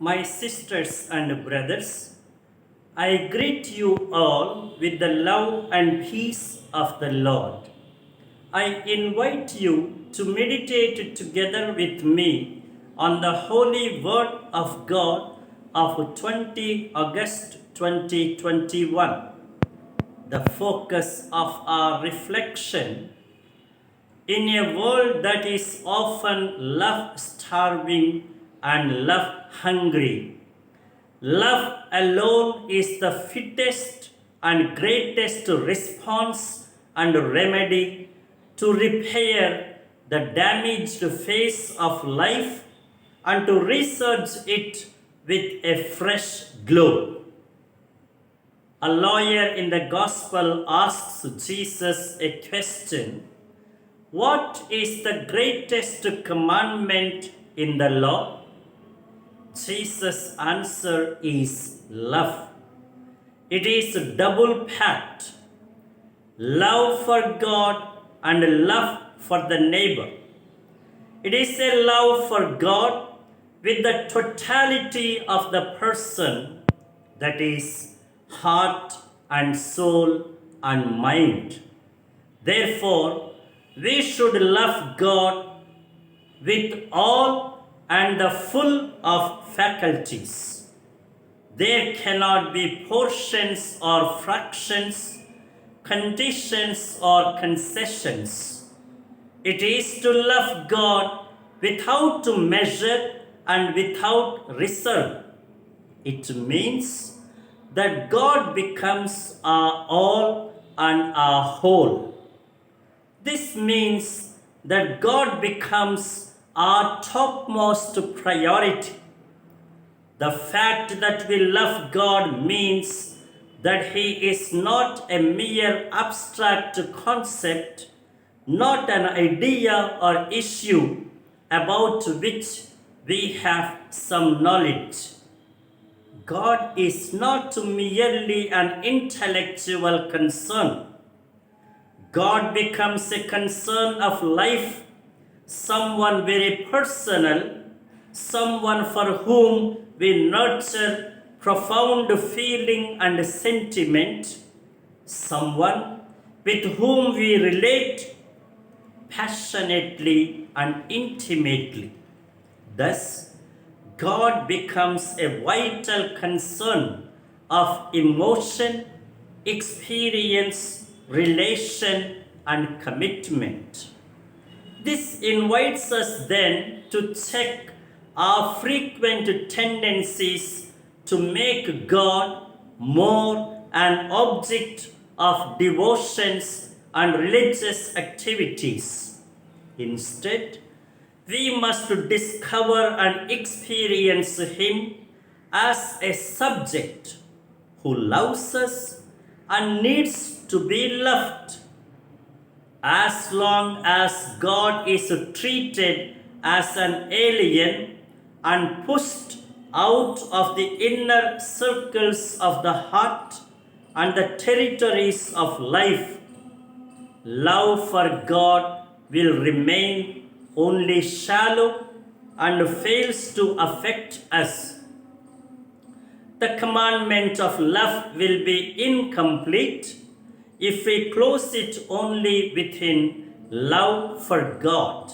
My sisters and brothers, I greet you all with the love and peace of the Lord. I invite you to meditate together with me on the holy word of God of 20 August 2021. The focus of our reflection: in a world that is often love starving and love hungry, love alone is the fittest and greatest response and remedy to repair the damaged face of life and to resurge it with a fresh glow. A lawyer in the gospel asks Jesus a question: what is the greatest commandment in the law? Jesus' answer is love. It is double packed: love for God and love for the neighbor. It is a love for God with the totality of the person, that is, heart and soul and mind. Therefore, we should love God with all and the full of faculties. There cannot be portions or fractions, conditions or concessions. It is to love God without measure and without reserve. It means that God becomes our all and our whole. This means that God becomes our topmost priority. The fact that we love God means that He is not a mere abstract concept, not an idea or issue about which we have some knowledge. God is not merely an intellectual concern. God becomes a concern of life, someone very personal, someone for whom we nurture profound feeling and sentiment, someone with whom we relate passionately and intimately. Thus, God becomes a vital concern of emotion, experience, relation, and commitment. This invites us then to check our frequent tendencies to make God more an object of devotions and religious activities. Instead, we must discover and experience Him as a subject who loves us and needs to be loved. As long as God is treated as an alien and pushed out of the inner circles of the heart and the territories of life, love for God will remain only shallow and fails to affect us. The commandment of love will be incomplete if we close it only within love for God.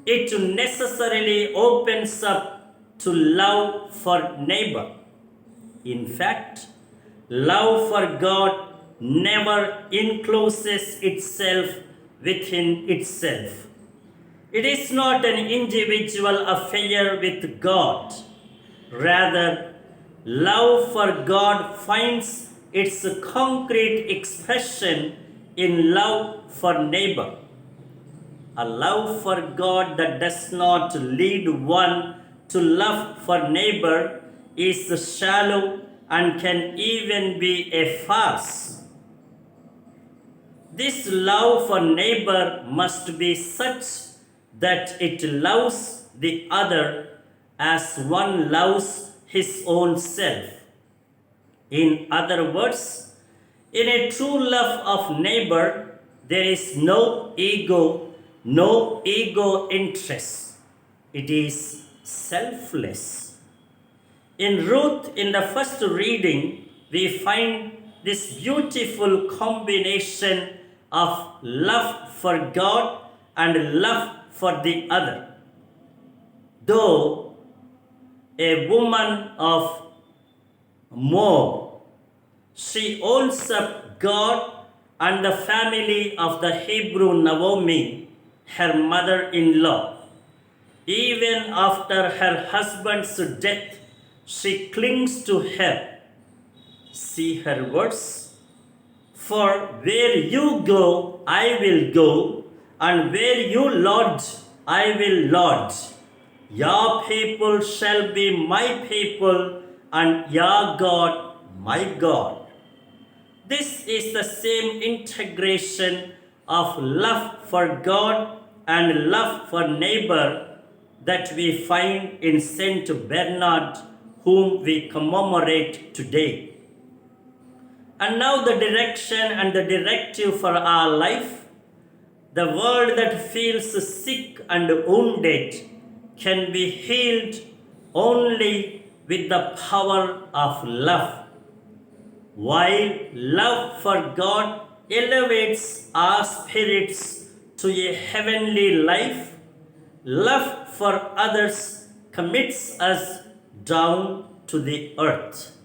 It necessarily opens up to love for neighbor. In fact, love for God never encloses itself within itself. It is not an individual affair with God. Rather, love for God finds its concrete expression in love for neighbor. A love for God that does not lead one to love for neighbor is shallow and can even be a farce. This love for neighbor must be such that it loves the other as one loves his own self. In other words, in a true love of neighbor, there is no ego interest. It is selfless. In Ruth, in the first reading, we find this beautiful combination of love for God and love for the other. Though a woman of Moab, she owns up God and the family of the Hebrew Naomi, her mother in law. Even after her husband's death, she clings to her. See her words. For where you go, I will go, and where you lodge, I will lodge. Your people shall be my people, and your God my God. This is the same integration of love for God and love for neighbor that we find in Saint Bernard, whom we commemorate today. And now, the direction and the directive for our life. The world that feels sick and wounded can be healed only with the power of love. While love for God elevates our spirits to a heavenly life, love for others commits us down to the earth.